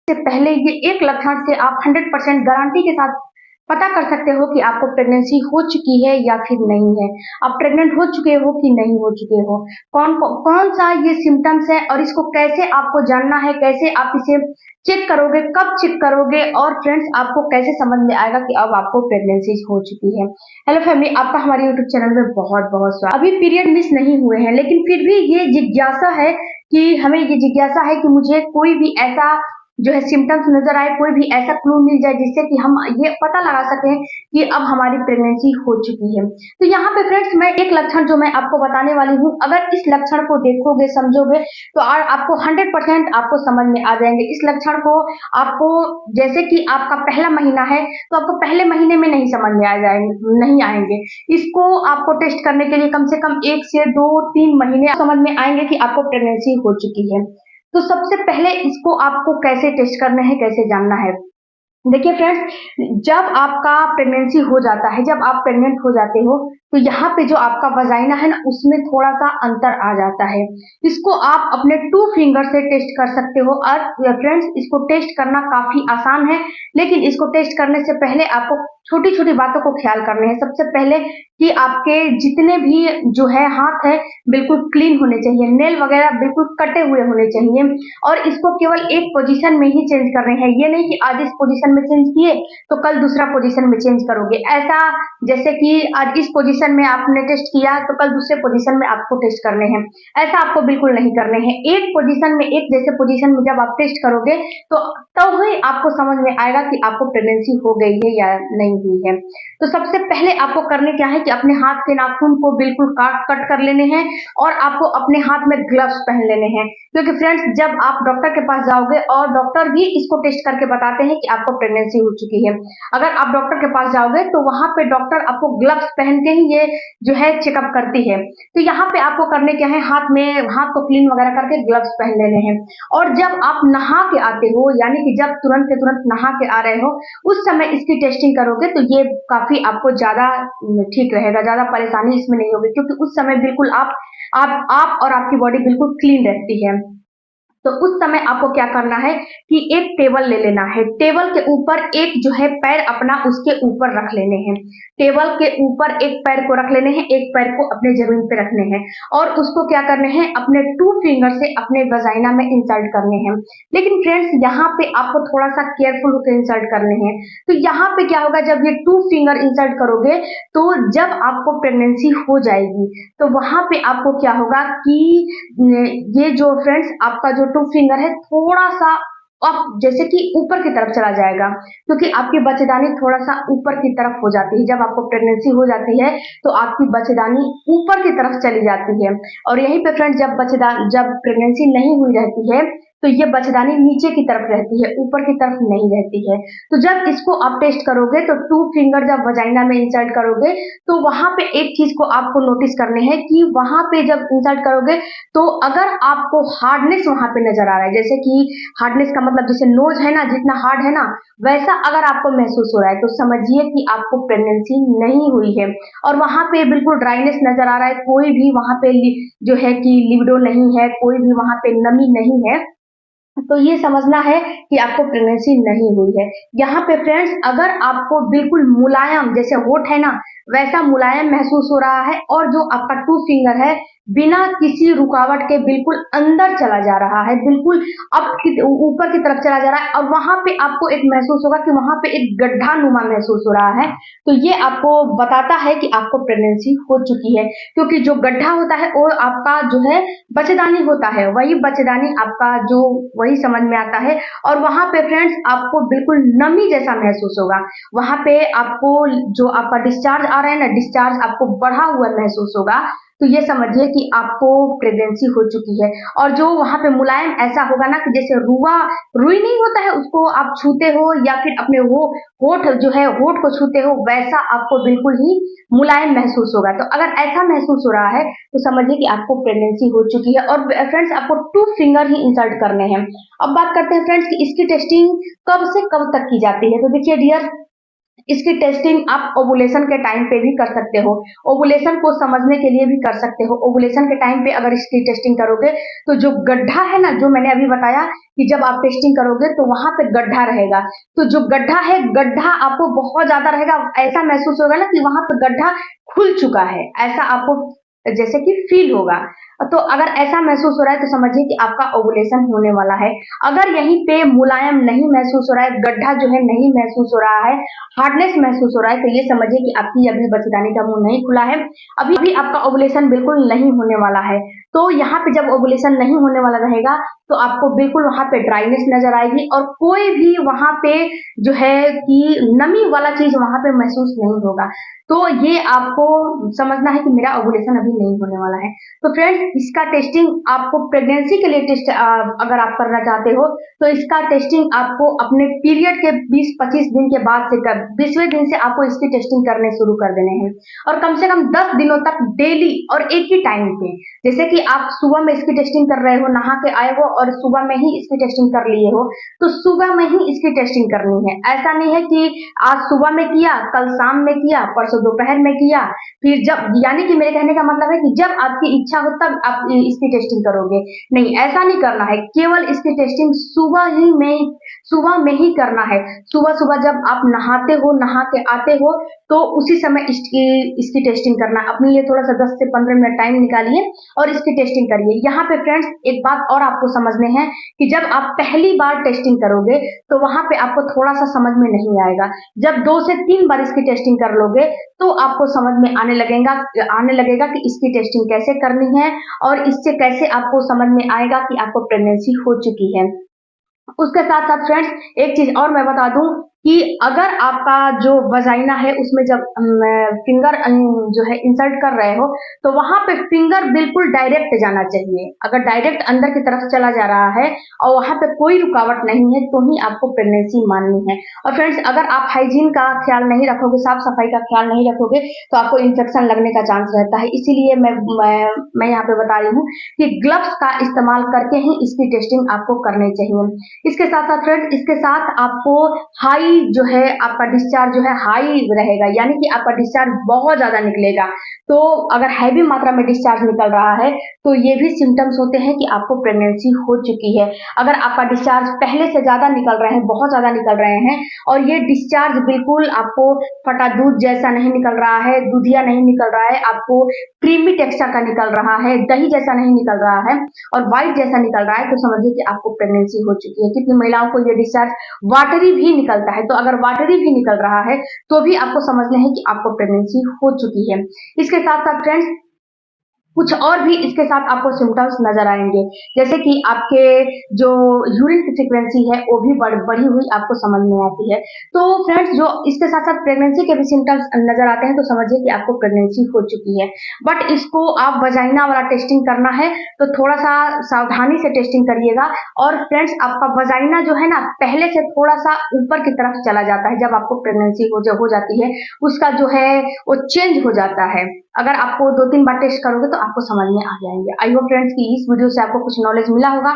से पहले ये एक लक्षण से आप 100% गारंटी के साथ पता कर सकते हो कि आपको प्रेगनेंसी हो चुकी है या फिर नहीं है। आप प्रेग्नेंट हो चुके हो कि नहीं हो चुके हो। कौन सा ये सिम्टम्स है और इसको कैसे आपको जानना है, कैसे आप इसे चेक करोगे, कब चेक करोगे और फ्रेंड्स आपको कैसे समझ में आएगा कि अब आपको प्रेगनेंसी हो चुकी है। हेलो फैमिली, आपका हमारे यूट्यूब चैनल में बहुत बहुत स्वागत। अभी पीरियड मिस नहीं हुए हैं लेकिन फिर भी ये जिज्ञासा है कि हमें ये जिज्ञासा है कि मुझे कोई भी ऐसा जो है सिम्टम्स नजर आए, कोई भी ऐसा क्लू मिल जाए जिससे कि हम ये पता लगा सकें कि अब हमारी प्रेगनेंसी हो चुकी है। तो यहाँ पे फ्रेंड्स मैं एक लक्षण जो मैं आपको बताने वाली हूँ, अगर इस लक्षण को देखोगे, समझोगे तो आपको 100% आपको समझ में आ जाएंगे। इस लक्षण को आपको जैसे कि आपका पहला महीना है तो आपको पहले महीने में नहीं समझ में आ जाएंगे, नहीं आएंगे। इसको आपको टेस्ट करने के लिए कम से कम 1 से 2-3 महीने समझ में आएंगे कि आपको प्रेगनेंसी हो चुकी है। तो सबसे पहले इसको आपको कैसे टेस्ट करना है, कैसे जानना है। देखिए फ्रेंड्स, जब आपका प्रेगनेंसी हो जाता है, जब आप प्रेग्नेंट हो जाते हो तो यहाँ पे जो आपका वजाइना है ना, उसमें थोड़ा सा अंतर आ जाता है। इसको आप अपने 2 फिंगर से टेस्ट कर सकते हो। और फ्रेंड्स, इसको टेस्ट करना काफी आसान है, लेकिन इसको टेस्ट करने से पहले आपको छोटी छोटी बातों को ख्याल करने हैं। सबसे पहले कि आपके जितने भी जो है हाथ है बिल्कुल क्लीन होने चाहिए, नेल वगैरह बिल्कुल कटे हुए होने चाहिए। और इसको केवल एक पोजीशन में ही चेंज करने हैं। ये नहीं कि आज इस पोजीशन में चेंज किए तो कल दूसरा पोजीशन में चेंज करोगे। ऐसा जैसे कि आज इस पोजीशन में आपने टेस्ट किया तो कल दूसरे पोजीशन में आपको टेस्ट करने हैं, ऐसा आपको बिल्कुल नहीं करने हैं। एक पोजीशन में, एक जैसे पोजीशन में जब आप टेस्ट करोगे तो तब ही आपको समझ में आएगा कि आपको प्रेगनेंसी हो गई है या नहीं हुई है। तो सबसे पहले आपको करने क्या है कि अपने हाथ के नाखून को बिल्कुल कट कर लेने हैं और आपको अपने हाथ में ग्लव्स पहन लेने हैं। क्योंकि फ्रेंड्स, जब आप डॉक्टर के पास जाओगे और डॉक्टर भी इसको टेस्ट करके बताते हैं कि आपको प्रेगनेंसी हो चुकी है, अगर आप डॉक्टर के पास जाओगे तो वहां पे डॉक्टर आपको ग्लव्स पहन के ही ये जो है चेकअप करती है। तो यहाँ पे आपको करने क्या है, हाथ को क्लीन वगैरह करके ग्लव्स पहन लेने हैं। और जब आप नहा के आते हो, यानी कि जब तुरंत के तुरंत नहा के आ रहे हो, उस समय इसकी टेस्टिंग करोगे तो ये काफी आपको ज्यादा ठीक रहेगा, ज्यादा परेशानी इसमें नहीं होगी। क्योंकि उस समय बिल्कुल आप और आपकी बॉडी बिल्कुल क्लीन रहती है। तो उस समय आपको क्या करना है कि एक टेबल ले लेना है। टेबल के ऊपर एक जो है पैर अपना उसके ऊपर रख लेने हैं। टेबल के ऊपर एक पैर को रख लेने हैं, एक पैर को अपने जमीन पे रखने हैं और उसको क्या करने हैं, अपने 2 फिंगर से अपने वजाइना में इंसर्ट करने हैं। लेकिन फ्रेंड्स, यहाँ पे आपको थोड़ा सा केयरफुल होकर इंसर्ट करने हैं। तो यहाँ पे क्या होगा, जब ये 2 फिंगर इंसर्ट करोगे तो जब आपको प्रेगनेंसी हो जाएगी तो वहां पे आपको क्या होगा कि ये जो फ्रेंड्स आपका जो 2 फिंगर है थोड़ा सा अब जैसे कि ऊपर की तरफ चला जाएगा। क्योंकि आपकी बच्चेदानी थोड़ा सा ऊपर की तरफ हो जाती है। जब आपको प्रेगनेंसी हो जाती है तो आपकी बच्चेदानी ऊपर की तरफ चली जाती है। और यहीं पे फ्रेंड्स, जब प्रेगनेंसी नहीं हुई रहती है तो ये बच्चेदानी नीचे की तरफ रहती है, ऊपर की तरफ नहीं रहती है। तो जब इसको आप टेस्ट करोगे तो 2 फिंगर जब वजाइना में इंसर्ट करोगे तो वहां पे एक चीज को आपको नोटिस करने हैं कि वहां पे जब इंसर्ट करोगे तो अगर आपको हार्डनेस वहां पे नजर आ रहा है, जैसे कि हार्डनेस का मतलब जैसे नोज है ना, जितना हार्ड है ना वैसा अगर आपको महसूस हो रहा है तो समझिए कि आपको प्रेगनेंसी नहीं हुई है। और वहां पे बिल्कुल ड्राइनेस नजर आ रहा है, कोई भी वहां पे जो है कि लिबिडो नहीं है, कोई भी वहां पे नमी नहीं है, तो ये समझना है कि आपको प्रेगनेंसी नहीं हुई है। यहाँ पे फ्रेंड्स, अगर आपको बिल्कुल मुलायम जैसे होठ है ना वैसा मुलायम महसूस हो रहा है और जो आपका 2 फिंगर है बिना किसी रुकावट के बिल्कुल अंदर चला जा रहा है, बिल्कुल ऊपर की तरफ चला जा रहा है और वहां पे आपको एक महसूस होगा कि वहां पे एक गड्ढा नुमा महसूस हो रहा है, तो ये आपको बताता है कि आपको प्रेगनेंसी हो चुकी है। क्योंकि जो गड्ढा होता है वो आपका जो है बच्चेदानी होता है, वही बच्चेदानी आपका जो वही समझ में आता है। और वहां पे फ्रेंड्स आपको बिल्कुल नमी जैसा महसूस होगा। वहां पे आपको जो आपका डिस्चार्ज आ रहा है ना, डिस्चार्ज आपको बढ़ा हुआ महसूस होगा। तो ये समझिए कि आपको प्रेगनेंसी हो चुकी है। और जो वहां पे मुलायम ऐसा होगा ना कि जैसे रुई नहीं होता है उसको आप छूते हो या फिर अपने वो होठ जो है होठ को छूते हो, वैसा आपको बिल्कुल ही मुलायम महसूस होगा। तो अगर ऐसा महसूस हो रहा है तो समझिए कि आपको प्रेगनेंसी हो चुकी है। और फ्रेंड्स, आपको 2 फिंगर ही इंसर्ट करने हैं। अब बात करते हैं फ्रेंड्स कि इसकी टेस्टिंग कब से कब तक की जाती है। तो देखिए डियर, इसकी टेस्टिंग आप ओवुलेशन के टाइम पे भी कर सकते हो। ओवुलेशन को समझने के लिए भी कर सकते हो। ओवुलेशन के टाइम पे अगर इसकी टेस्टिंग करोगे तो जो गड्ढा है ना, जो मैंने अभी बताया कि जब आप टेस्टिंग करोगे तो वहां पे गड्ढा रहेगा, तो जो गड्ढा है, गड्ढा आपको बहुत ज्यादा रहेगा, ऐसा महसूस होगा ना कि वहां पे गड्ढा खुल चुका है, ऐसा आपको जैसे कि फील होगा। तो अगर ऐसा महसूस हो रहा है तो समझिए कि आपका ओवुलेशन होने वाला है। अगर यहीं पे मुलायम नहीं महसूस हो रहा है, गड्ढा जो है नहीं महसूस हो रहा है, हार्डनेस महसूस हो रहा है, तो ये समझिए कि आपकी अभी बच्चेदानी का मुंह नहीं खुला है, अभी आपका ओवुलेशन बिल्कुल नहीं होने वाला है। तो यहाँ पे जब ओवुलेशन नहीं होने वाला रहेगा तो आपको बिल्कुल वहां पे ड्राइनेस नजर आएगी और कोई भी वहां पे जो है कि नमी वाला चीज वहां पे महसूस नहीं होगा। तो ये आपको समझना है कि मेरा ओवुलेशन अभी नहीं होने वाला है। तो फ्रेंड्स, इसका टेस्टिंग आपको प्रेगनेंसी के लिए टेस्ट अगर आप करना चाहते हो तो इसका टेस्टिंग आपको अपने पीरियड के 20-25 दिन के बाद से 20वें दिन से आपको इसकी टेस्टिंग करने शुरू कर देने हैं और कम से कम 10 दिनों तक डेली और एक ही टाइम पे, जैसे कि आप सुबह में इसकी टेस्टिंग कर रहे हो, नहा के आए हो और सुबह में ही इसकी टेस्टिंग कर लिए हो, तो सुबह में ही इसकी टेस्टिंग करनी है। ऐसा नहीं है कि आज सुबह में किया, कल शाम में किया, परसों दोपहर में किया, फिर जब, यानी कि मेरे कहने का मतलब है कि जब आपकी इच्छा हो तब आप इसकी टेस्टिंग करोगे, नहीं, ऐसा नहीं करना है। केवल इसकी टेस्टिंग सुबह में ही करना है। सुबह सुबह जब आप नहाते हो, नहा के आते हो, तो उसी समय इसकी टेस्टिंग करना। अपने लिए थोड़ा सा 10 से 15 मिनट टाइम निकालिए और इसकी टेस्टिंग करिए। यहाँ पे फ्रेंड्स एक बात और आपको समझने हैं कि जब आप पहली बार टेस्टिंग करोगे तो वहां पे आपको थोड़ा सा समझ में नहीं आएगा। जब 2 से 3 बार इसकी टेस्टिंग कर लोगे तो आपको समझ में आने लगेगा कि इसकी टेस्टिंग कैसे करनी है और इससे कैसे आपको समझ में आएगा कि आपको प्रेगनेंसी हो चुकी है। उसके साथ साथ फ्रेंड्स एक चीज और मैं बता दूं कि अगर आपका जो वजाइना है उसमें जब फिंगर जो है इंसर्ट कर रहे हो तो वहां पे फिंगर बिल्कुल डायरेक्ट जाना चाहिए। अगर डायरेक्ट अंदर की तरफ चला जा रहा है और वहां पे कोई रुकावट नहीं है तो ही आपको प्रेगनेंसी माननी है। और फ्रेंड्स, अगर आप हाइजीन का ख्याल नहीं रखोगे, साफ सफाई का ख्याल नहीं रखोगे तो आपको इन्फेक्शन लगने का चांस रहता है। इसीलिए मैं यहाँ पे बता रही हूँ कि ग्लव्स का इस्तेमाल करके ही इसकी टेस्टिंग आपको करनी चाहिए। इसके साथ साथ फ्रेंड्स, इसके साथ आपको हाई जो है आपका डिस्चार्ज जो है हाई रहेगा, यानी कि आपका डिस्चार्ज बहुत ज्यादा निकलेगा। तो अगर हैवी मात्रा में डिस्चार्ज निकल रहा है तो ये भी सिम्टम्स होते हैं कि आपको प्रेगनेंसी हो चुकी है। अगर आपका डिस्चार्ज पहले से ज्यादा निकल रहे हैं, बहुत ज्यादा निकल रहे हैं और ये डिस्चार्ज बिल्कुल आपको फटा दूध जैसा नहीं निकल रहा है, दूधिया नहीं निकल रहा है, आपको क्रीमी टेक्सचर का निकल रहा है, दही जैसा नहीं निकल रहा है और व्हाइट जैसा निकल रहा है, तो समझिए कि आपको प्रेगनेंसी हो चुकी है। कितनी महिलाओं को ये डिस्चार्ज वाटरी भी निकलता है, तो अगर वाटरी भी निकल रहा है तो भी आपको समझना है कि आपको प्रेगनेंसी हो चुकी है। इसके साथ साथ फ्रेंड्स कुछ और भी इसके साथ आपको सिम्टम्स नजर आएंगे, जैसे कि आपके जो यूरिन की फ्रीक्वेंसी है वो भी बढ़ी हुई आपको समझ में आती है। तो फ्रेंड्स, जो इसके साथ साथ प्रेगनेंसी के भी सिम्टम्स नजर आते हैं तो समझिए कि आपको प्रेगनेंसी हो चुकी है। बट इसको आप वजाइना वाला टेस्टिंग करना है तो थोड़ा सा सावधानी से टेस्टिंग करिएगा। और फ्रेंड्स, आपका वजाइना जो है ना पहले से थोड़ा सा ऊपर की तरफ चला जाता है, जब आपको प्रेगनेंसी हो जाती है उसका जो है वो चेंज हो जाता है। अगर आपको 2-3 बार टेस्ट करोगे तो आपको समझ में आ जाएंगे। आई होप फ्रेंड्स कि इस वीडियो से आपको कुछ नॉलेज मिला होगा।